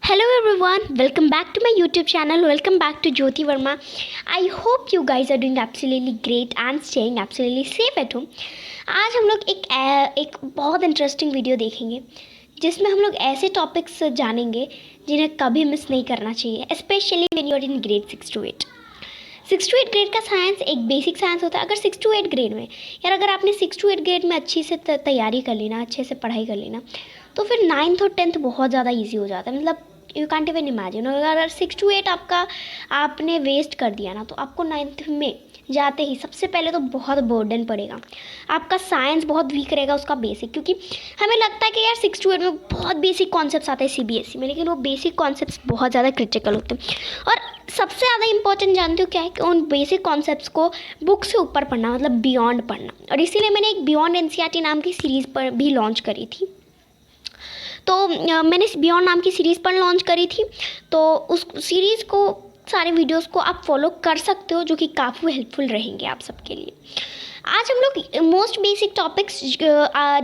Hello everyone, welcome back to my YouTube channel. Welcome back to Jyoti Verma. I hope you guys are doing absolutely great and staying absolutely safe at home. आज हम लोग एक बहुत interesting video देखेंगे जिसमें हम लोग ऐसे टॉपिक्स जानेंगे जिन्हें कभी मिस नहीं करना चाहिए, specially when you are in grade 6 to 8. 6 to 8 grade का साइंस एक बेसिक साइंस होता है. अगर 6 to 8 ग्रेड में यार अगर आपने 6 to 8 ग्रेड में अच्छी से तैयारी कर ली ना, अच्छे से पढ़ाई कर ली ना, तो फिर 9th और 10th बहुत ज़्यादा ईजी हो जाता है. मतलब यू कांट इवन इमेजिन. अगर 6 to 8 आपने वेस्ट कर दिया ना, तो आपको 9th में जाते ही सबसे पहले तो बहुत बर्डन पड़ेगा. आपका साइंस बहुत वीक रहेगा, उसका बेसिक, क्योंकि हमें लगता है कि यार 6 to 8 में बहुत बेसिक कॉन्सेप्ट्स आते हैं CBSE में, लेकिन वो बेसिक कॉन्सेप्ट्स बहुत ज़्यादा क्रिटिकल होते हैं. और सबसे ज़्यादा इंपॉर्टेंट जानते हो क्या है कि उन बेसिक कॉन्सेप्ट्स को बुक से ऊपर पढ़ना, मतलब बियॉन्ड पढ़ना. और इसीलिए मैंने एक बियॉन्ड NCERT नाम की सीरीज़ पर भी लॉन्च करी थी. तो मैंने बियॉन्ड नाम की सीरीज़ पर लॉन्च करी थी. तो उस सीरीज़ को, सारे वीडियोस को आप फॉलो कर सकते हो, जो कि काफ़ी हेल्पफुल रहेंगे आप सबके लिए. आज हम लोग मोस्ट बेसिक टॉपिक्स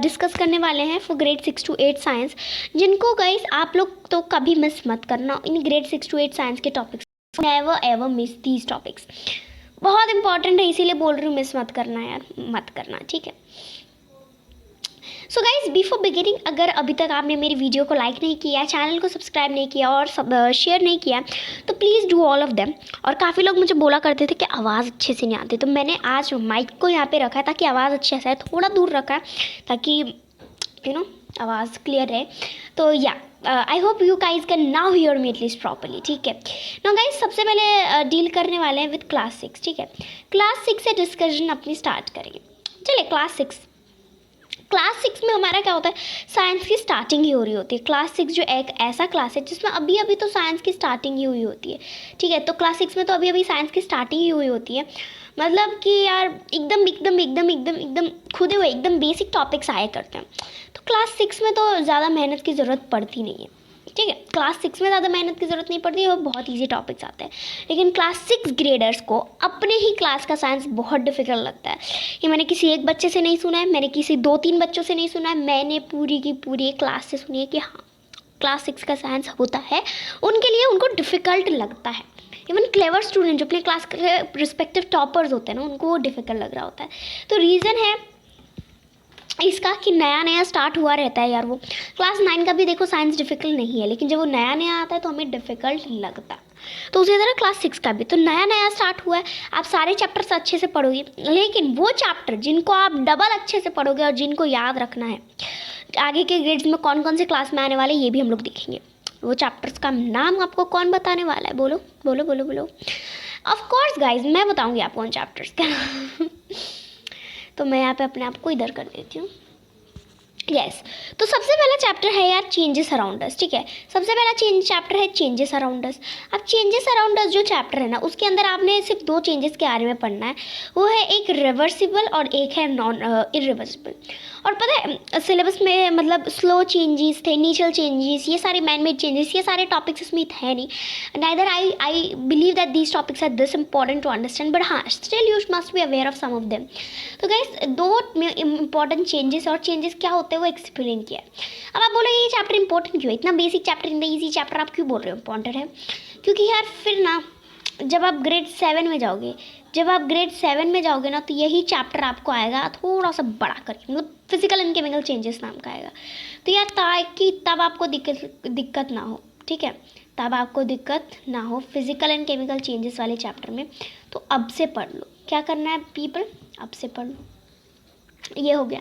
डिस्कस करने वाले हैं फॉर ग्रेड 6 to 8 साइंस, जिनको गाइस आप लोग तो कभी मिस मत करना. इन ग्रेड 6 to 8 साइंस के topics, never ever miss these topics. बहुत इंपॉर्टेंट है, इसीलिए बोल रही हूँ मिस मत करना यार, मत करना, ठीक है. सो गाइज, बिफोर बिगिनिंग, अगर अभी तक आपने मेरी वीडियो को लाइक नहीं किया, चैनल को सब्सक्राइब नहीं किया और शेयर नहीं किया, तो please do all of them. और काफ़ी लोग मुझे बोला करते थे कि आवाज़ अच्छे से नहीं आती, तो मैंने आज माइक को यहाँ पे रखा है ताकि आवाज़ अच्छे से आए. थोड़ा दूर रखा है ताकि आवाज़ क्लियर रहे. तो या I hope you guys can now hear me at least properly, ठीक है. नो गाइज, सबसे पहले डील करने वाले हैं विद क्लास 6, ठीक है. क्लास 6 से डिस्कशन अपनी स्टार्ट करेंगे. चलिए, क्लास 6 में हमारा क्या होता है, साइंस की स्टार्टिंग ही हो रही होती है. क्लास 6 जो एक ऐसा क्लास है जिसमें अभी अभी तो साइंस की स्टार्टिंग ही हुई होती है, ठीक है. तो क्लास 6 में तो अभी अभी साइंस की स्टार्टिंग ही हुई होती है. मतलब कि यार एकदम खुदे हुए एकदम बेसिक टॉपिक्स आया करते हैं. तो क्लास 6 में तो ज़्यादा मेहनत की ज़रूरत पड़ती नहीं है, ठीक है. क्लास 6 में ज़्यादा मेहनत की ज़रूरत नहीं पड़ती है और बहुत ईजी टॉपिक्स आते हैं. लेकिन क्लास 6 ग्रेडर्स को अपने ही क्लास का साइंस बहुत डिफिकल्ट लगता है. ये मैंने किसी एक बच्चे से नहीं सुना है, मैंने किसी 2-3 बच्चों से नहीं सुना है, मैंने पूरी की पूरी क्लास से सुनी है कि हाँ, क्लास 6 का साइंस होता है, उनके लिए उनको डिफ़िकल्ट लगता है. इवन क्लेवर स्टूडेंट जो अपने क्लास के रिस्पेक्टिव टॉपर्स होते हैं ना, उनको वो डिफ़िकल्ट लग रहा होता है. तो रीज़न है इसका कि नया नया स्टार्ट हुआ रहता है यार. वो क्लास 9 का भी देखो साइंस डिफ़िकल्ट नहीं है, लेकिन जब वो नया नया आता है तो हमें डिफ़िकल्ट लगता है. तो उसी तरह क्लास 6 का भी तो नया नया स्टार्ट हुआ है. आप सारे चैप्टर्स अच्छे से पढ़ोगे, लेकिन वो चैप्टर जिनको आप डबल अच्छे से पढ़ोगे और जिनको याद रखना है आगे के ग्रेड्स में कौन कौन से क्लास में आने वाले, ये भी हम लोग देखेंगे. वो चैप्टर्स का नाम आपको कौन बताने वाला है? बोलो बोलो बोलो बोलो. ऑफ कोर्स गाइज, मैं बताऊँगी आपको उन चैप्टर्स का. तो मैं यहाँ पे अपने आप को इधर कर देती हूँ. यस, तो सबसे पहला चैप्टर है यार चेंजेस अराउंड अस, ठीक है. सबसे पहला चैप्टर है चेंजेस अराउंड अस. अब चेंजेस अराउंड अस जो चैप्टर है ना, उसके अंदर आपने सिर्फ 2 चेंजेस के बारे में पढ़ना है. वो है एक रिवर्सिबल और एक है नॉन इरिवर्सिबल. और पता है सिलेबस में मतलब स्लो चेंजेस थे, इनिशियल चेंजेस, ये सारे मैन मेड चेंजेस, ये सारे टॉपिक्स इसमें थे नहीं. Neither I believe that these topics are this important to understand, but हाँ, still you must be aware of some of them. तो गाइस, 2 इंपॉर्टेंट चेंजेस और चेंजेस क्या होते हैं वो एक्सप्लेन किया है. अब आप बोलोगे ये चैप्टर इंपॉर्टेंट क्यों है, इतना बेसिक चैप्टर, इतना ईजी चैप्टर आप क्यों बोल रहे हो इंपॉर्टेंट है? क्योंकि यार फिर ना जब आप ग्रेड 7 में जाओगे ना, तो यही चैप्टर आपको आएगा थोड़ा सा बड़ा करके, मतलब फिजिकल एंड केमिकल चेंजेस नाम का आएगा. तो यार ताकि तब आपको दिक्कत ना हो, ठीक है, तब आपको दिक्कत ना हो फिजिकल एंड केमिकल चेंजेस वाले चैप्टर में, तो अब से पढ़ लो. क्या करना है पीपल, अब से पढ़ लो. ये हो गया.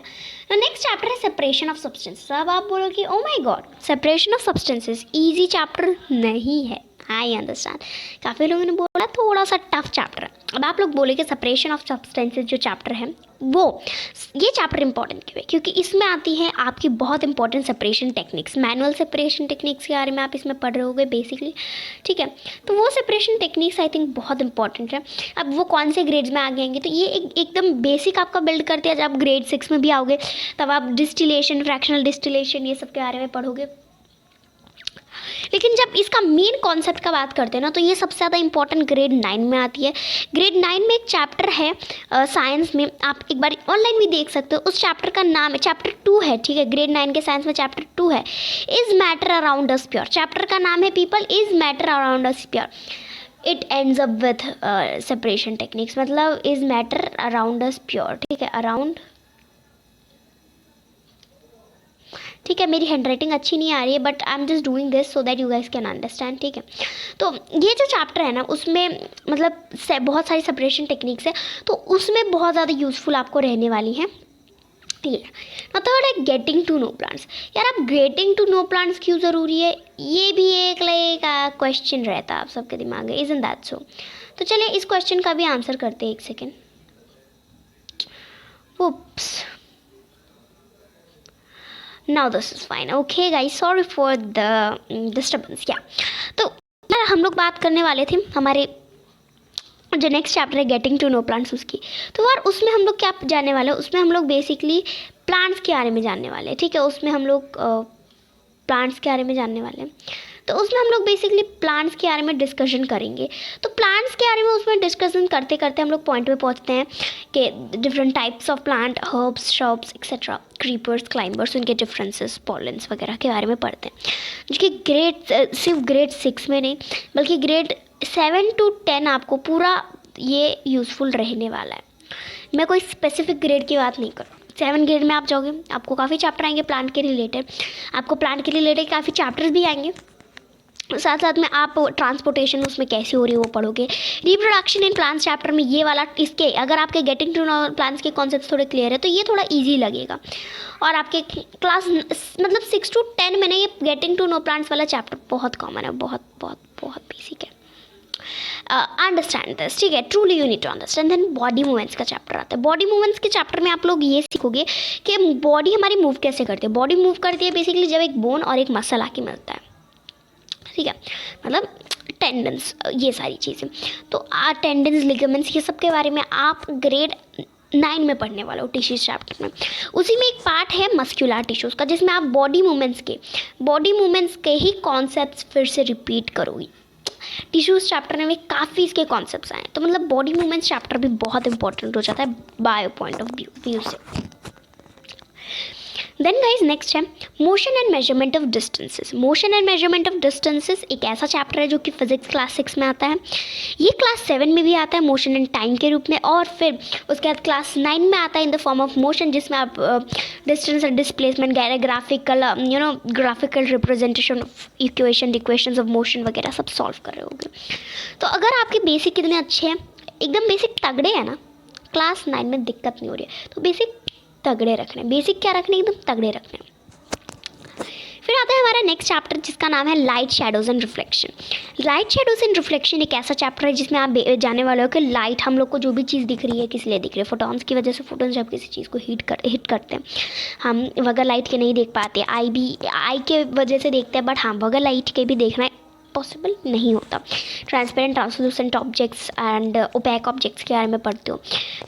नेक्स्ट चैप्टर है सेपरेशन ऑफ सब्सटेंसेस. अब आप बोलोगे oh my God, separation of substances easy chapter नहीं है. आई अंडरस्टैंड, काफ़ी लोगों ने बोला थोड़ा सा टफ चैप्टर है. अब आप लोग बोले कि सेपरेशन ऑफ सब्सटेंसेस जो चैप्टर है ये चैप्टर इंपॉर्टेंट क्यों है? क्योंकि इसमें आती है आपकी बहुत important separation techniques, manual separation techniques के बारे में आप इसमें पढ़ रहे होगे बेसिकली, ठीक है. तो वो सेपरेशन टेक्निक्स आई थिंक बहुत इंपॉर्टेंट है. अब वो कौन से ग्रेड्स में आगे आएंगे, तो ये एकदम बेसिक आपका बिल्ड करते हैं. जब आप ग्रेड 6 में भी आओगे तब आप डिस्टिलेशन, फ्रैक्शनल डिस्टिलेशन, ये सब के बारे में पढ़ोगे. लेकिन जब इसका मेन कॉन्सेप्ट का बात करते हैं ना, तो ये सबसे ज़्यादा इंपॉर्टेंट ग्रेड 9 में आती है। ग्रेड 9 में एक चैप्टर है साइंस में, आप एक बार ऑनलाइन भी देख सकते हो। उस चैप्टर का नाम है, चैप्टर 2 है, ठीक है, ग्रेड 9 के साइंस में चैप्टर 2 है, is matter around us pure. Chapter का नाम है people, is matter around us pure. It ends up with separation techniques, मतलब is matter around us pure, ठीक है, अराउंड, ठीक है। मेरी हैंड राइटिंग अच्छी नहीं आ रही है, but I am just doing this so that you guys can understand, ठीक है। तो ये जो चैप्टर है ना, उसमें मतलब बहुत सारी सेपरेशन टेक्निक्स है, तो उसमें बहुत ज़्यादा यूज़फुल आपको रहने वाली हैं, ठीक है। ना थर्ड है गेटिंग टू नो प्लांट्स। यार अब गेटिंग टू नो प्लांट्स क्यों ज़रूरी है, ये भी एक लाइक क्वेश्चन रहता है आप सबके दिमाग में, इज़न्ट दैट सो? तो चलिए इस क्वेश्चन का भी आंसर करते हैं, एक second. Oops. Now this is fine. Okay guys, sorry for the disturbance. Yeah. तो यार हम लोग बात करने वाले थे हमारे जो नेक्स्ट चैप्टर है गेटिंग टू नो प्लांट्स उसकी। तो यार उसमें हम लोग क्या जानने वाले हैं, उसमें हम लोग बेसिकली प्लांट्स के बारे में जानने वाले हैं, ठीक है। उसमें हम लोग प्लांट्स के बारे में जानने वाले हैं, तो उसमें हम लोग बेसिकली प्लांट्स के बारे में डिस्कशन करेंगे। तो प्लांट्स के बारे में उसमें डिस्कशन करते करते हम लोग पॉइंट पे पहुंचते हैं कि different types of plant, herbs, shrubs etcetera, creepers, climbers, उनके डिफरेंसेस, पॉलेंस वगैरह के बारे में पढ़ते हैं, जो कि सिर्फ ग्रेड 6 में नहीं बल्कि ग्रेड 7 to 10 आपको पूरा ये यूज़फुल रहने वाला है। मैं कोई स्पेसिफिक ग्रेड की बात नहीं कर रहा। 7 ग्रेड में आप जाओगे, आपको काफ़ी चैप्टर आएंगे प्लांट के रिलेटेड, आपको प्लांट के रिलेटेड काफ़ी चैप्टर्स भी आएंगे, साथ साथ में आप ट्रांसपोर्टेशन उसमें कैसे हो रही है वो पढ़ोगे। रिप्रोडक्शन इन प्लांट्स चैप्टर में ये वाला, इसके अगर आपके गेटिंग टू नो प्लांट्स के कॉन्सेप्ट थोड़े क्लियर है तो ये थोड़ा इजी लगेगा। और आपके क्लास मतलब 6 to 10 में ना ये गेटिंग टू नो प्लांट्स वाला चैप्टर बहुत कॉमन है, बहुत बहुत बहुत बेसिक है। अंडरस्टैंड दिस, ठीक है, truly you need to understand. Then body movements का चैप्टर आता है। बॉडी मूवमेंट्स के चैप्टर में आप लोग ये सीखोगे कि बॉडी हमारी मूव कैसे करती है। बॉडी मूव करती है बेसिकली जब एक बोन और एक मसल आके मिलता है, ठीक है, मतलब टेंडन्स, ये सारी चीज़ें। तो टेंडन्स, लिगामेंट्स, ये सब के बारे में आप ग्रेड 9 में पढ़ने वाले हो टिश्यूज चैप्टर में। उसी में एक पार्ट है मस्कुलर टिश्यूज़ का, जिसमें आप बॉडी मूवमेंट्स के ही कॉन्सेप्ट्स फिर से रिपीट करोगी। टिश्यूज़ चैप्टर में काफ़ी इसके कॉन्सेप्ट्स आए, तो मतलब बॉडी मूवमेंट्स चैप्टर भी बहुत इंपॉर्टेंट हो जाता है बायो पॉइंट ऑफ व्यू से। देन गाइज नेक्स्ट है motion and measurement of distances. Motion and measurement of distances एक ऐसा चैप्टर है जो कि फिजिक्स क्लास 6 में आता है, ये क्लास 7 में भी आता है मोशन एंड टाइम के रूप में, और फिर उसके बाद क्लास 9 में आता है in the form of motion, जिसमें आप distance and displacement, graphical representation of equations of motion वगैरह सब सॉल्व कर रहे होगे। तो अगर आपके बेसिक कितने अच्छे हैं, एकदम बेसिक तगड़े हैं ना, क्लास 9 में दिक्कत नहीं हो रही है, तो बेसिक तगड़े रखने, बेसिक क्या रखने, एकदम तगड़े रखने। फिर आता है हमारा नेक्स्ट चैप्टर जिसका नाम है light, shadows and reflection. Light, shadows and reflection एक ऐसा चैप्टर है जिसमें आप जाने वाले हो कि लाइट, हम लोग को जो भी चीज़ दिख रही है किस लिए दिख रही है, फोटॉन्स की वजह से। फोटॉन्स जब किसी चीज़ को हिट करते हैं, हम बगैर लाइट के नहीं देख पाते, आई के वजह से देखते हैं, बट हाँ बगैर लाइट के भी देखना पॉसिबल नहीं होता। Transparent, translucent objects and opaque objects के बारे में पढ़ते हो,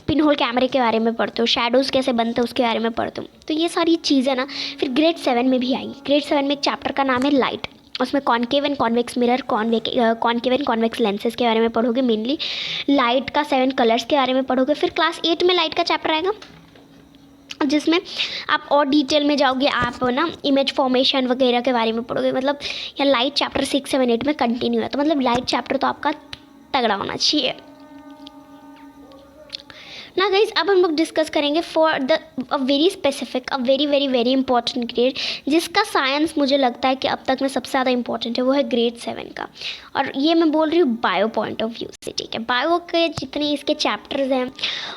पिन होल कैमरे के बारे में पढ़ते हो, शैडोज़ कैसे बनते हैं उसके बारे में पढ़ते हो। तो ये सारी चीज़ें ना फिर ग्रेड 7 में भी आएंगी। ग्रेड 7 में एक चैप्टर का नाम है लाइट, उसमें concave and convex mirror, concave and convex lenses के बारे में पढ़ोगे, मेनली लाइट का 7 कलर्स के बारे में पढ़ोगे। फिर क्लास 8 में लाइट का चैप्टर आएगा जिसमें आप और डिटेल में जाओगे, आप ना इमेज फॉर्मेशन वगैरह के बारे में पढ़ोगे। मतलब यह लाइट चैप्टर 6, 7, 8 में कंटिन्यू है, तो मतलब लाइट चैप्टर तो आपका तगड़ा होना चाहिए ना गाइज। अब हम लोग डिस्कस करेंगे for the very specific, very very very important grade, जिसका साइंस मुझे लगता है कि अब तक में सबसे ज़्यादा इंपॉर्टेंट है, वो है ग्रेड 7 का। और ये मैं बोल रही हूँ बायो पॉइंट ऑफ व्यू से, ठीक है। बायो के जितने इसके चैप्टर्स हैं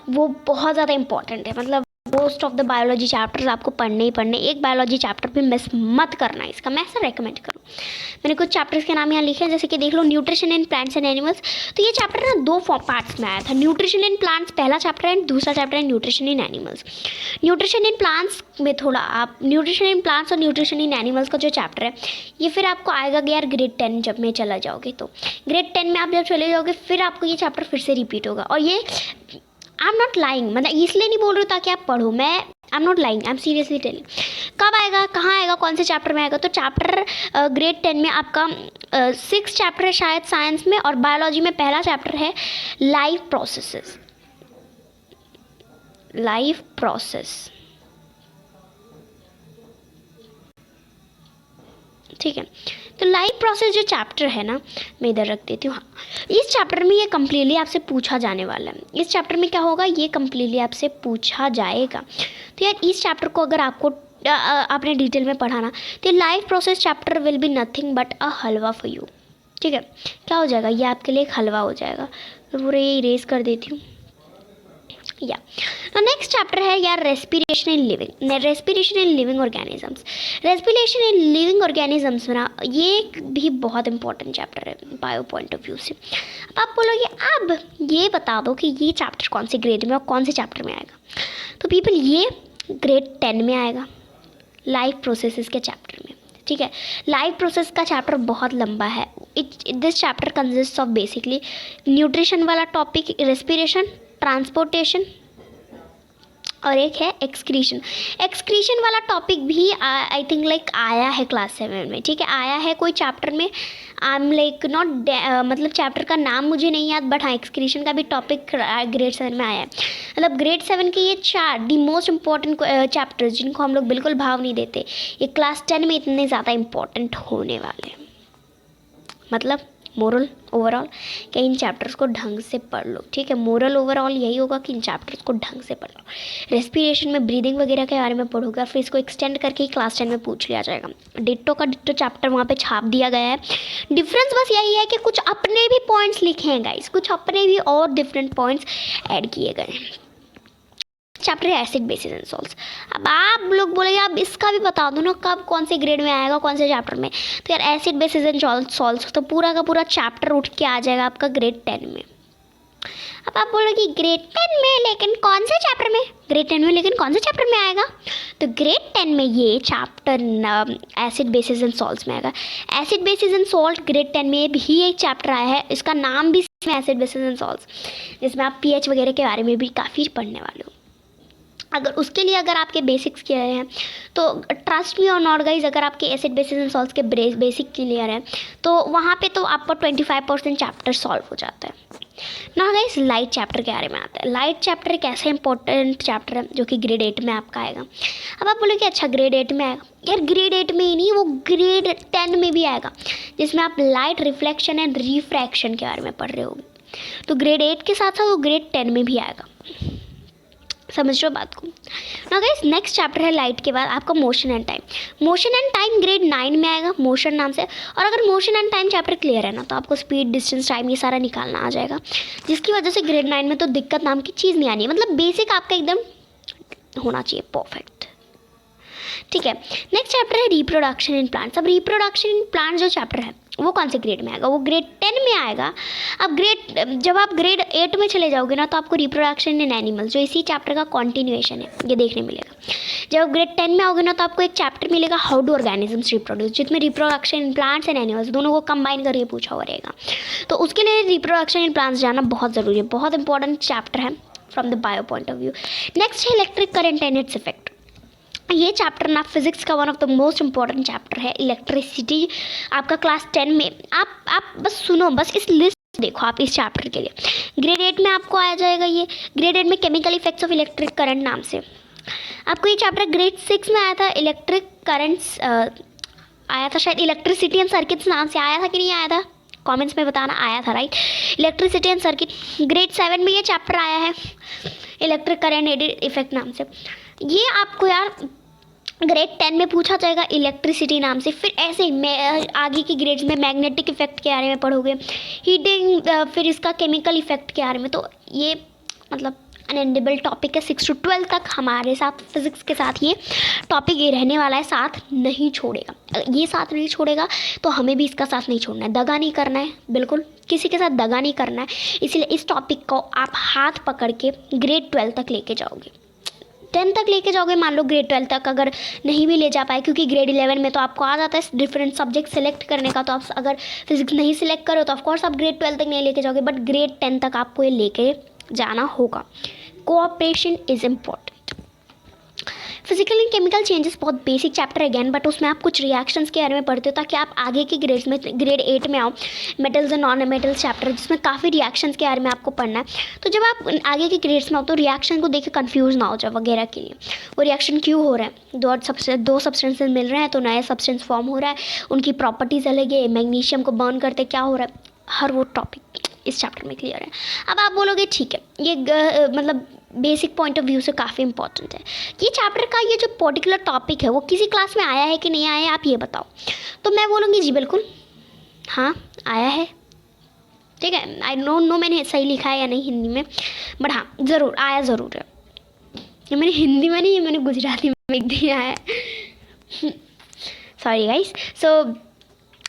वो बहुत ज़्यादा इंपॉर्टेंट है, मतलब most of the biology chapters आपको पढ़ने ही पढ़ने। एक बायोलॉजी चैप्टर भी मिस मत करना है इसका, मैं ऐसा रेकमेंड करूँ। मैंने कुछ चैप्टर्स के नाम यहाँ लिखे हैं, जैसे कि देख लो nutrition in plants and animals. तो ये चैप्टर ना 2 पार्ट्स में आया था, न्यूट्रिशन इन प्लांट्स पहला चैप्टर है, दूसरा चैप्टर है nutrition in animals. Nutrition in plants में थोड़ा आप न्यूट्रिशन इन प्लांट्स और न्यूट्रिशन इन एनिमल्स का जो चैप्टर है ये फिर आपको आएगा कि यार ग्रेड 10 जब में चला जाओगे, तो ग्रेड 10 में आप जब चले जाओगे फिर आपको ये चैप्टर फिर से रिपीट होगा। और ये आई एम नॉट लाइंग, मतलब इसलिए नहीं बोल रही हूँ ताकि आप पढ़ो, मैं I am not lying, I am seriously telling. कब आएगा, कहाँ आएगा, कौन से चैप्टर में आएगा? तो चैप्टर ग्रेड 10 में आपका 6 चैप्टर है शायद साइंस में, और बायोलॉजी में पहला चैप्टर है लाइफ प्रोसेसेस, लाइफ प्रोसेस, ठीक है। तो लाइफ प्रोसेस जो चैप्टर है ना, मैं इधर रख देती हूँ। हाँ, इस चैप्टर में ये कम्प्लीटली आपसे पूछा जाने वाला है। इस चैप्टर में क्या होगा, ये कम्प्लीटली आपसे पूछा जाएगा। तो यार इस चैप्टर को अगर आपको आपने डिटेल में पढ़ाना, तो life process chapter will be nothing but a halwa for you, ठीक है। क्या हो जाएगा, ये आपके लिए एक हलवा हो जाएगा। तो पूरे ये इरेज कर देती हूँ या। तो नेक्स्ट चैप्टर है यार respiration in living, respiration in living organisms. Respiration in living organisms में ना ये भी बहुत इंपॉर्टेंट चैप्टर है बायो पॉइंट ऑफ व्यू से। अब आप बोलोगे अब ये बता दो कि ये चैप्टर कौन से ग्रेड में और कौन से चैप्टर में आएगा। तो पीपल ये ग्रेड 10 में आएगा, लाइफ प्रोसेसेस के चैप्टर में, ठीक है। लाइफ प्रोसेस का चैप्टर बहुत लंबा है। This chapter consist of basically nutrition वाला टॉपिक, रेस्पिरेशन, ट्रांसपोर्टेशन, और एक है एक्सक्रीशन। एक्सक्रीशन वाला टॉपिक भी आई थिंक लाइक आया है क्लास 7 में, ठीक है, आया है कोई चैप्टर में। आई एम लाइक नॉट मतलब चैप्टर का नाम मुझे नहीं याद, बट हाँ एक्सक्रीशन का भी टॉपिक ग्रेड 7 में आया है। मतलब ग्रेड 7 के ये 4 दी मोस्ट इम्पॉर्टेंट चैप्टर्स जिनको हम लोग बिल्कुल भाव नहीं देते, ये क्लास 10 में इतने ज़्यादा इम्पॉर्टेंट होने वाले हैं। मतलब मोरल ओवरऑल कि इन चैप्टर्स को ढंग से पढ़ लो, ठीक है। मोरल ओवरऑल यही होगा कि इन चैप्टर्स को ढंग से पढ़ लो। रेस्पिरेशन में ब्रीदिंग वगैरह के बारे में पढ़ोगे, फिर इसको एक्सटेंड करके ही क्लास 10 में पूछ लिया जाएगा। डिट्टो का डिट्टो चैप्टर वहाँ पे छाप दिया गया है। डिफरेंस बस यही है कि कुछ अपने भी पॉइंट्स लिखे हैं गाइस, कुछ अपने भी और डिफरेंट पॉइंट्स ऐड किए गए हैं। चैप्टर है एसिड बेसिस एंड सॉल्ट्स। अब आप लोग बोलेंगे आप इसका भी बता दो ना कब कौन से ग्रेड में आएगा, कौन से चैप्टर में। तो यार एसिड बेसिस एंड सॉल्ट्स तो पूरा का पूरा चैप्टर उठ के आ जाएगा आपका ग्रेड 10 में। अब आप बोलोगे ग्रेड 10 में लेकिन कौन से चैप्टर में, ग्रेड 10 में लेकिन कौन से चैप्टर में आएगा। तो ग्रेड 10 में ये chapter acid basis and salts में आएगा। Acid basis and salt grade 10 में भी एक चैप्टर आया है, इसका नाम भी एसिड बेसिस एंड सॉल्ट्स, जिसमें आप पीएच वगैरह के बारे में भी काफ़ी पढ़ने वाले हो। अगर उसके लिए अगर आपके बेसिक्स क्लियर हैं तो ट्रस्ट मी और नॉट गाइज, अगर आपके एसिड बेसिस एंड सॉल्ट्स के बेसिक क्लियर हैं तो वहाँ पे तो आपका 25% चैप्टर सॉल्व हो जाता है ना गाइज। लाइट चैप्टर के बारे में आता है। लाइट चैप्टर एक ऐसा इंपॉर्टेंट चैप्टर है जो कि ग्रेड 8 में आपका आएगा। अब आप बोलोगे अच्छा ग्रेड 8 में आएगा, यार ग्रेड 8 में ही नहीं, वो ग्रेड 10 में भी आएगा, जिसमें आप लाइट रिफ्लेक्शन एंड रिफ्रैक्शन के बारे में पढ़ रहे होगे। तो ग्रेड 8 के साथ साथ वो ग्रेड 10 में भी आएगा, समझ लो बात को ना गाइस। नेक्स्ट चैप्टर है लाइट के बाद आपका motion and time. Motion and time grade 9 में आएगा, मोशन नाम से। और अगर motion and time chapter clear है ना तो आपको स्पीड, डिस्टेंस, टाइम ये सारा निकालना आ जाएगा, जिसकी वजह से ग्रेड 9 में तो दिक्कत नाम की चीज़ नहीं आनी है। मतलब बेसिक आपका एकदम होना चाहिए परफेक्ट, ठीक है। नेक्स्ट चैप्टर है रिप्रोडक्शन इन प्लांट्स। अब रिप्रोडक्शन इन प्लांट्स जो चैप्टर है वो कौन से ग्रेड में आएगा, वो ग्रेड 10 में आएगा। अब जब आप ग्रेड 8 में चले जाओगे ना तो आपको रिप्रोडक्शन इन एनिमल्स, जो इसी चैप्टर का कॉन्टिन्यूएशन है, ये देखने मिलेगा। जब आप ग्रेड 10 में आओगे ना तो आपको एक चैप्टर मिलेगा हाउ डू ऑर्गेनिजम्स रिप्रोड्यूस, जिसमें reproduction in plants and animals दोनों को कंबाइन करके पूछा हुआ रहेगा। तो उसके लिए रिप्रोडक्शन इन प्लांट्स जाना बहुत ज़रूरी है, बहुत इंपॉर्टेंट चैप्टर है from the bio point of view. Next है electric current and its effect. ये चैप्टर ना फिजिक्स का one of the most important chapter है। इलेक्ट्रिसिटी आपका क्लास 10 में, आप बस सुनो, बस इस लिस्ट देखो आप इस चैप्टर के लिए। ग्रेड 8 में आपको आ जाएगा ये, ग्रेड 8 में chemical effects of electric current नाम से आपको ये चैप्टर ग्रेड 6 में आया था। इलेक्ट्रिक करंट्स आया था शायद, इलेक्ट्रिसिटी एंड सर्किट्स नाम से आया था कि नहीं आया था, कमेंट्स में बताना, आया था right. Electricity and circuit grade 7 में ये चैप्टर आया है, इलेक्ट्रिक करंट इफेक्ट नाम से। ये आपको यार ग्रेड 10 में पूछा जाएगा इलेक्ट्रिसिटी नाम से। फिर ऐसे ही आगे की ग्रेड्स में मैग्नेटिक इफेक्ट के बारे में पढ़ोगे, हीटिंग, फिर इसका केमिकल इफेक्ट के बारे में। तो ये मतलब अनएंडेबल टॉपिक है। 6 to 12 तक हमारे साथ फिजिक्स के साथ ये टॉपिक ये रहने वाला है, साथ नहीं छोड़ेगा। अगर ये साथ नहीं छोड़ेगा तो हमें भी इसका साथ नहीं छोड़ना है, दगा नहीं करना है, बिल्कुल किसी के साथ दगा नहीं करना है। इसलिए इस टॉपिक को आप हाथ पकड़ के ग्रेड 12 तक लेके जाओगे, 10 तक लेके जाओगे। मान लो ग्रेड 12 तक अगर नहीं भी ले जा पाए, क्योंकि ग्रेड 11 में तो आपको आ जाता है डिफरेंट सब्जेक्ट सेलेक्ट करने का, तो आप अगर फिजिक्स नहीं सिलेक्ट करो तो ऑफकोर्स आप ग्रेड 12 तक नहीं लेके जाओगे, बट ग्रेड 10 तक आपको ये लेके जाना होगा। Cooperation is important. Physical and chemical changes बहुत बेसिक चैप्टर है अगेन, बट उसमें आप कुछ रिएक्शंस के बारे में पढ़ते हो ताकि आप आगे के ग्रेड्स में ग्रेड 8 में आओ, metals and non metals chapter जिसमें काफ़ी रिएक्शंस के बारे में आपको पढ़ना है। तो जब आप आगे के ग्रेड्स में आओ तो रिएक्शन को देख के कन्फ्यूज़ ना हो जाए वगैरह के लिए, वो रिएक्शन क्यों हो रहा है, दो सब्सटेंसेज मिल रहे हैं तो नया सब्सटेंस फॉर्म हो रहा है, उनकी प्रॉपर्टीज़ अलग है, मैग्नीशियम को बर्न करते क्या हो रहा है, हर वो टॉपिक इस चैप्टर में क्लियर है। अब आप बोलोगे ठीक है ये मतलब बेसिक पॉइंट ऑफ व्यू से काफ़ी इंपॉर्टेंट है, ये चैप्टर का ये जो पर्टिकुलर टॉपिक है वो किसी क्लास में आया है कि नहीं आया है आप ये बताओ। तो मैं बोलूँगी जी बिल्कुल हाँ आया है, ठीक है। आई डोंट नो मैंने सही लिखा है या नहीं हिंदी में, बट हाँ ज़रूर आया ज़रूर है। ये मैंने हिंदी में नहीं, ये मैंने गुजराती में लिख दिया है सॉरी गाइस। सो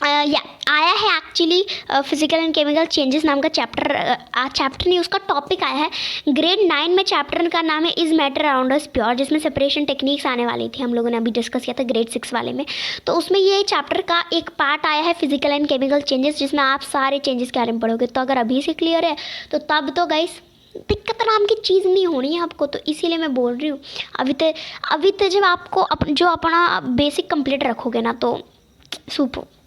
या आया है actually physical and chemical changes नाम का चैप्टर नहीं उसका टॉपिक आया है ग्रेड 9 में। चैप्टर का नाम है is matter around us pure, जिसमें सेपरेशन टेक्निक्स आने वाली थी, हम लोगों ने अभी डिस्कस किया था ग्रेड 6 वाले में। तो उसमें ये चैप्टर का एक पार्ट आया है फिजिकल एंड केमिकल चेंजेस, जिसमें आप सारे चेंजेस के बारे में पढ़ोगे। तो अगर अभी से क्लियर है तो तब तो गाइस दिक्कत नाम की चीज़ नहीं होनी है आपको, तो इसीलिए मैं बोल रही हूँ अभी तो जब आपको जो अपना बेसिक कंप्लीट रखोगे ना तो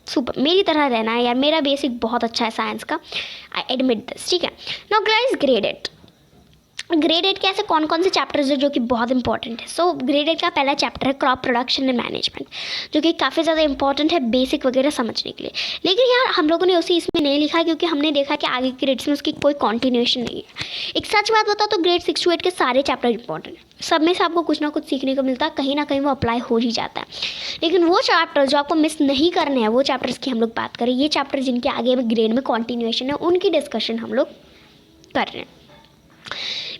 सुपर मेरी तरह रहना है यार, मेरा बेसिक बहुत अच्छा है साइंस का, आई एडमिट दिस, ठीक है। नाउ गाइस ग्रेड 8 के ऐसे कौन कौन से चैप्टर्स है जो कि बहुत इंपॉर्टेंट है। सो ग्रेड 8 का पहला चैप्टर है क्रॉप प्रोडक्शन एंड मैनेजमेंट, जो कि काफ़ी ज़्यादा इंपॉर्टेंट है बेसिक वगैरह समझने के लिए। लेकिन यार हम लोगों ने उसे इसमें नहीं लिखा क्योंकि हमने देखा कि आगे के ग्रेड्स में उसकी कोई कॉन्टिन्यूएशन नहीं है। एक सच बात बताओ तो ग्रेड 6 to 8 के सारे चैप्टर इंपॉर्टेंट है, सब में से आपको कुछ ना कुछ सीखने को मिलता है, कहीं ना कहीं वो अप्लाई हो ही जाता है। लेकिन वो चैप्टर जो आपको मिस नहीं करने हैं वो चैप्टर्स की हम लोग बात करें, ये चैप्टर जिनके आगे में ग्रेड में कॉन्टिन्यूएशन है उनकी डिस्कशन हम लोग कर रहे हैं।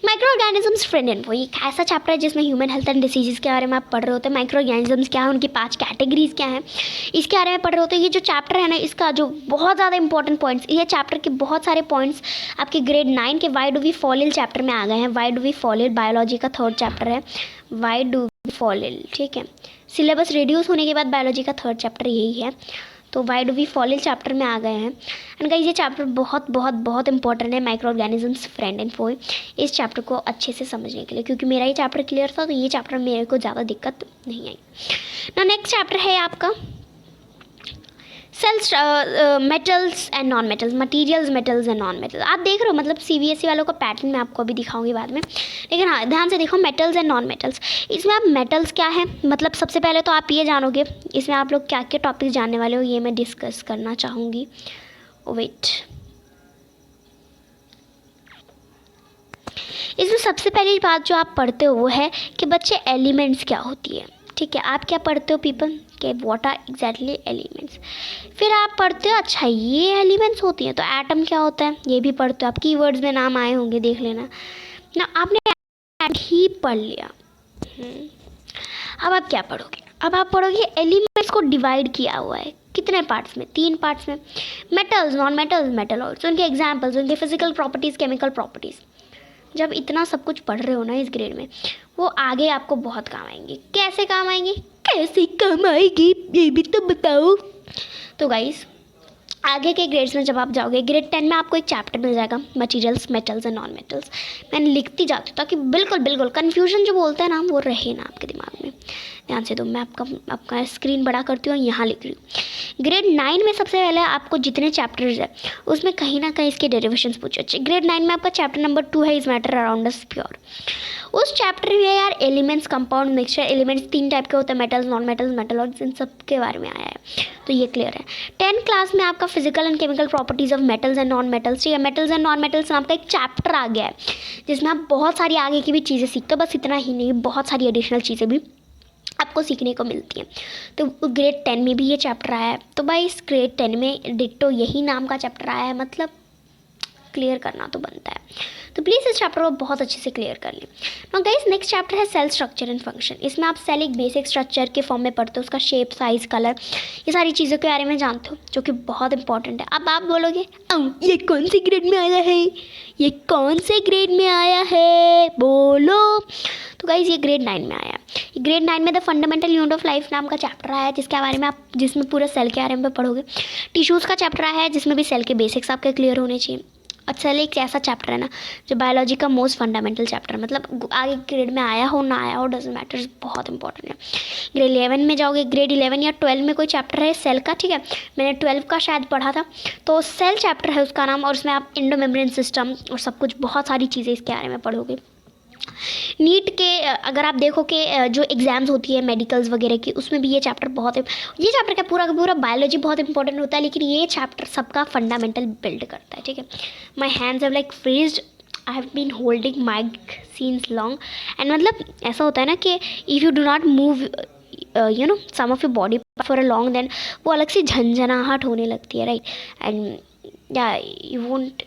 माइक्रो ऑर्गेनिजम्स फ्रेंड एंड वो एक ऐसा चैप्टर है जिसमें ह्यूमन हेल्थ एंड डिसीज़ के बारे में आप पढ़ रहे होते हैं। माइक्रो ऑर्गेनिजम्स क्या है, उनकी 5 कैटेगरीज क्या हैं, इसके बारे में पढ़ रहे होते हैं। ये जो चैप्टर है ना इसका जो बहुत ज़्यादा इंपॉर्टेंट पॉइंट्स, ये चैप्टर के बहुत सारे पॉइंट्स आपके ग्रेड 9 के why do we fall ill chapter में आ गए हैं। Why do we fall ill biology का 3rd चैप्टर है, why do we fall ill, ठीक है। सिलेबस रिड्यूस होने के बाद बायोलॉजी का 3rd चैप्टर यही है, तो why do we fall ill chapter में आ गए हैं। एंड गाइस ये चैप्टर बहुत बहुत बहुत इंपॉर्टेंट है micro organisms friend and Foy, इस चैप्टर को अच्छे से समझने के लिए, क्योंकि मेरा ये चैप्टर क्लियर था तो ये चैप्टर मेरे को ज़्यादा दिक्कत नहीं आई ना। नेक्स्ट चैप्टर है आपका cells metals and non metals, materials metals and non metals. आप देख रहे हो मतलब CBSE वालों का पैटर्न मैं आपको अभी दिखाऊंगी बाद में, लेकिन हाँ ध्यान से देखो मेटल्स एंड नॉन मेटल्स। इसमें आप मेटल्स क्या है, मतलब सबसे पहले तो आप ये जानोगे इसमें आप लोग क्या क्या टॉपिक्स जानने वाले हो, ये मैं डिस्कस करना चाहूँगी। वेट, इसमें सबसे पहली बात जो आप पढ़ते हो वो है कि बच्चे एलिमेंट्स क्या होती है, ठीक है। आप क्या पढ़ते हो पीपल के व्हाट आर एग्जैक्टली एलिमेंट्स। फिर आप पढ़ते हो अच्छा ये एलिमेंट्स होती हैं, तो एटम क्या होता है ये भी पढ़ते हो आप, कीवर्ड्स में नाम आए होंगे देख लेना ना। आपने एटम ही पढ़ लिया, अब आप क्या पढ़ोगे, अब आप पढ़ोगे एलिमेंट्स को डिवाइड किया हुआ है कितने पार्ट्स में, 3 पार्ट्स में, मेटल्स, नॉन मेटल्स, मेटलॉइड्स, उनके एग्जाम्पल्स, उनके फिजिकल प्रॉपर्टीज़, केमिकल प्रॉपर्टीज़। जब इतना सब कुछ पढ़ रहे हो ना इस ग्रेड में, वो आगे आपको बहुत काम आएंगे। कैसे काम आएंगे, कैसे काम आएगी ये भी तो बताओ। तो गाइस आगे के ग्रेड्स में जब आप जाओगे ग्रेड 10 में आपको एक चैप्टर मिल जाएगा materials, metals and non metals. मैंने लिखती जाती हूँ ताकि बिल्कुल कन्फ्यूजन जो बोलते हैं ना वो रहे ना आपके दिमाग में। ध्यान से दो, मैं आपका स्क्रीन बड़ा करती हूँ, यहाँ लिख रही हूँ। ग्रेड 9 में सबसे पहले आपको जितने चैप्टर्स है उसमें कहीं ना कहीं इसके डेरिवेशंस पूछे। ग्रेड 9 में आपका चैप्टर नंबर 2 है is matter around us pure. उस चैप्टर में यार elements, compound, mixture, elements 3 type के होते हैं, मेटल्स, नॉन मेटल्स, मेटलॉइड्स, इन सब के बारे में आया है, तो ये क्लियर है। 10th क्लास में आपका physical and chemical properties of metals and non metals, ठीक है। मेटल्स एंड नॉन मेटल्स नाम का एक चैप्टर आ गया है जिसमें आप बहुत सारी आगे की भी चीज़ें सीखते हो, बस इतना ही नहीं बहुत सारी एडिशनल चीज़ें भी आपको सीखने को मिलती हैं। तो ग्रेड 10 में भी ये चैप्टर आया है, तो भाई इस ग्रेड 10 में डिट्टो यही नाम का चैप्टर आया है, मतलब क्लियर करना तो बनता है। तो प्लीज़ इस चैप्टर को बहुत अच्छे से क्लियर कर लें। नाउ गाइस नेक्स्ट चैप्टर है सेल स्ट्रक्चर एंड फंक्शन। इसमें आप सेल एक बेसिक स्ट्रक्चर के फॉर्म में पढ़ते हो, उसका शेप, साइज, कलर, ये सारी चीज़ों के बारे में जानते हो, जो कि बहुत इंपॉर्टेंट है। अब आप बोलोगे ये कौन से ग्रेड में आया है, ये कौन से ग्रेड में आया है बोलो। तो गाइस ये ग्रेड 9 में आया। ग्रेड 9 में the fundamental unit of life नाम का चैप्टर आया है, जिसके बारे में आप जिसमें पूरा सेल के बारे में पढ़ोगे। टिश्यूज़ का चैप्टर आया है जिसमें भी सेल के बेसिक्स आपके क्लियर होने चाहिए। और सेल एक ऐसा चैप्टर है ना जो बायोलॉजी का मोस्ट फंडामेंटल चैप्टर है, मतलब आगे ग्रेड में आया हो ना आया हो डजेंट मैटर, बहुत इंपॉर्टेंट है। ग्रेड 11 में जाओगे, ग्रेड 11 या 12 में कोई चैप्टर है सेल का, ठीक है, मैंने 12 का शायद पढ़ा था, तो सेल चैप्टर है उसका नाम, और उसमें आप एंडोमेम्ब्रेन सिस्टम और सब कुछ बहुत सारी चीज़ें इसके बारे में पढ़ोगे। नीट के अगर आप देखो कि जो एग्ज़ाम्स होती है मेडिकल्स वगैरह की, उसमें भी ये चैप्टर बहुत है, ये चैप्टर का पूरा बायोलॉजी बहुत इंपॉर्टेंट होता है, लेकिन ये चैप्टर सबका फंडामेंटल बिल्ड करता है, ठीक है। My hands have like freezed, I have been holding mic since long, and मतलब ऐसा होता है ना कि if you do not move you know some of your body for a long, then वो अलग से झंझनाहट होने लगती है, राइट, एंड या यू वोंट,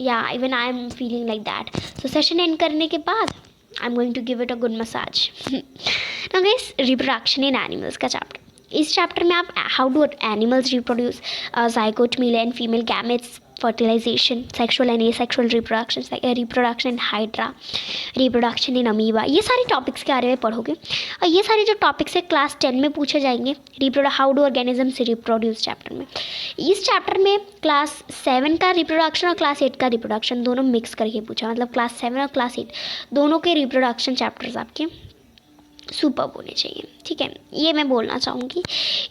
या even I am feeling like that. So session end करने के बाद I am going to give it a good massage. Now guys, reproduction in animals का चैप्टर, इस चैप्टर में आप how do animals reproduce, zygote, male and female gametes, fertilisation, sexual and asexual reproduction, reproduction in hydra, reproduction in amoeba, ये सारे topics के बारे में पढ़ोगे। और ये सारे जो टॉपिक्स है क्लास 10 में पूछे जाएंगे, how do organism reproduce chapter में। इस चैप्टर में क्लास 7 का रिप्रोडक्शन और क्लास 8 का रिप्रोडक्शन दोनों मिक्स करके पूछा, मतलब क्लास 7 और क्लास 8 दोनों के रिप्रोडक्शन चैप्टर्स आपके सुपर होने चाहिए, ठीक है, ये मैं बोलना चाहूँगी।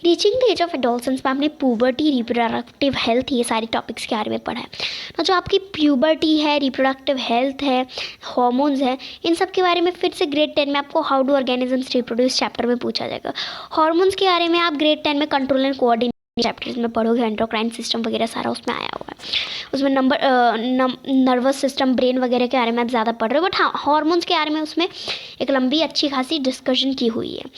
Reaching the age of adolescence में आपने प्यूबर्टी, रिप्रोडक्टिव हेल्थ, ये सारे टॉपिक्स के बारे में पढ़ा है ना। जो आपकी प्यूबर्टी है, रिप्रोडक्टिव हेल्थ है, हार्मोन्स है, इन सब के बारे में फिर से ग्रेड 10 में आपको how do organisms reproduce chapter में पूछा जाएगा। हार्मोन्स के बारे में आप ग्रेड 10 में कंट्रोल एंड कोऑर्डिनेट चैप्टर्स में पढ़ोगे, एंडोक्राइन सिस्टम वगैरह सारा उसमें आया हुआ है, उसमें नर्वस सिस्टम, ब्रेन वगैरह के बारे में आप ज़्यादा पढ़ रहे हो, बट हाँ हार्मोन्स के बारे में उसमें एक लंबी अच्छी खासी डिस्कशन की हुई है।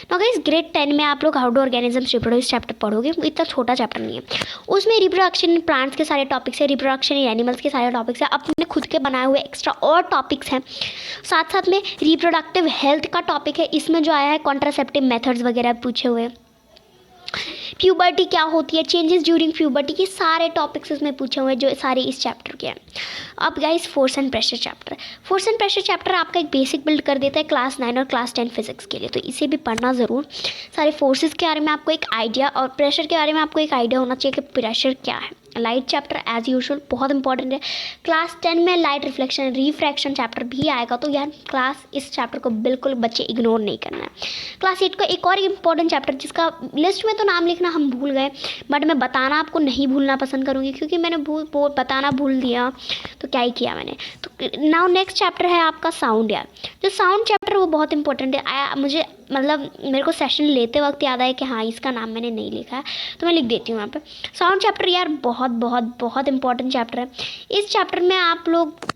तो गाइस ग्रेड 10 में आप लोग how do organisms reproduce chapter पढ़ोगे, इतना छोटा चैप्टर नहीं है, उसमें रिप्रोडक्शन इन प्लांट्स के सारे टॉपिक्स है, रिप्रोडक्शन इन एनिमल्स के सारे टॉपिक्स है, अपने खुद के बनाए हुए एक्स्ट्रा और टॉपिक्स हैं, साथ साथ में रिप्रोडक्टिव हेल्थ का टॉपिक है, इसमें जो आया है कॉन्ट्रासेप्टिव मेथड्स वगैरह पूछे हुए, प्यूबर्टी क्या होती है, चेंजेस ड्यूरिंग प्यूबर्टी, के सारे टॉपिक्स इसमें पूछे हुए हैं जो सारे इस चैप्टर के हैं। अब guys force and pressure chapter, force and pressure chapter आपका एक बेसिक बिल्ड कर देता है क्लास 9 और क्लास 10 फिजिक्स के लिए, तो इसे भी पढ़ना ज़रूर। सारे फोर्सेस के बारे में आपको एक आइडिया और प्रेशर के बारे में आपको एक आइडिया होना चाहिए कि प्रेशर क्या है। लाइट चैप्टर एज यूजुअल बहुत इंपॉर्टेंट है, क्लास 10 में लाइट रिफ्लेक्शन रिफ्रैक्शन चैप्टर भी आएगा, तो यार क्लास इस चैप्टर को बिल्कुल बच्चे इग्नोर नहीं करना है। क्लास 8 का एक और इंपॉर्टेंट चैप्टर जिसका लिस्ट में तो नाम लिखना हम भूल गए, बट मैं बताना आपको नहीं भूलना पसंद करूँगी, क्योंकि मैंने बताना भूल दिया तो क्या ही किया मैंने। तो नाउ नेक्स्ट चैप्टर है आपका साउंड। यार जो साउंड चैप्टर वो बहुत इंपॉर्टेंट है, मुझे मतलब मेरे को सेशन लेते वक्त याद आया कि हाँ इसका नाम मैंने नहीं लिखा है, तो मैं लिख देती हूँ यहाँ पे। साउंड चैप्टर यार बहुत बहुत बहुत इंपॉर्टेंट चैप्टर है। इस चैप्टर में आप लोग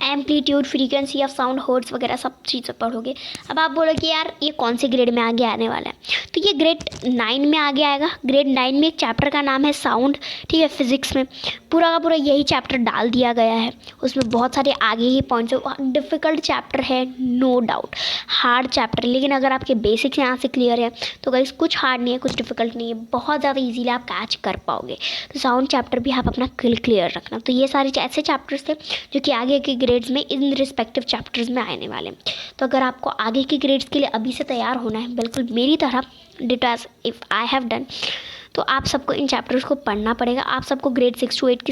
amplitude, frequency of sound, hertz वगैरह सब चीज़ें पढ़ोगे। अब आप बोलोगे यार ये कौन से ग्रेड में आगे आने वाला है, तो ये ग्रेड 9 में आगे आएगा। ग्रेड 9 में एक चैप्टर का नाम है साउंड, ठीक है, फिजिक्स में पूरा का पूरा यही चैप्टर डाल दिया गया है, उसमें बहुत सारे आगे ही पॉइंट्स है। डिफ़िकल्ट चैप्टर है नो डाउट, हार्ड चैप्टर, लेकिन अगर आपके बेसिक्स यहाँ से क्लियर है तो गाइस कुछ हार्ड नहीं है, कुछ डिफ़िकल्ट नहीं है, बहुत ज़्यादा ईजीली आप कैच कर पाओगे। तो साउंड चैप्टर भी आप अपना क्लियर रखना। तो ये सारे ऐसे चैप्टर्स थे जो कि आगे के ग्रेड्स में इन रिस्पेक्टिव चैप्टर्स में आने वाले हैं। तो अगर आपको आगे के ग्रेड्स के लिए अभी से तैयार होना है बिल्कुल मेरी तरह, did as if I have done, तो आप सबको इन चैप्टर्स को पढ़ना पड़ेगा। आप सबको ग्रेड 6 to 8 की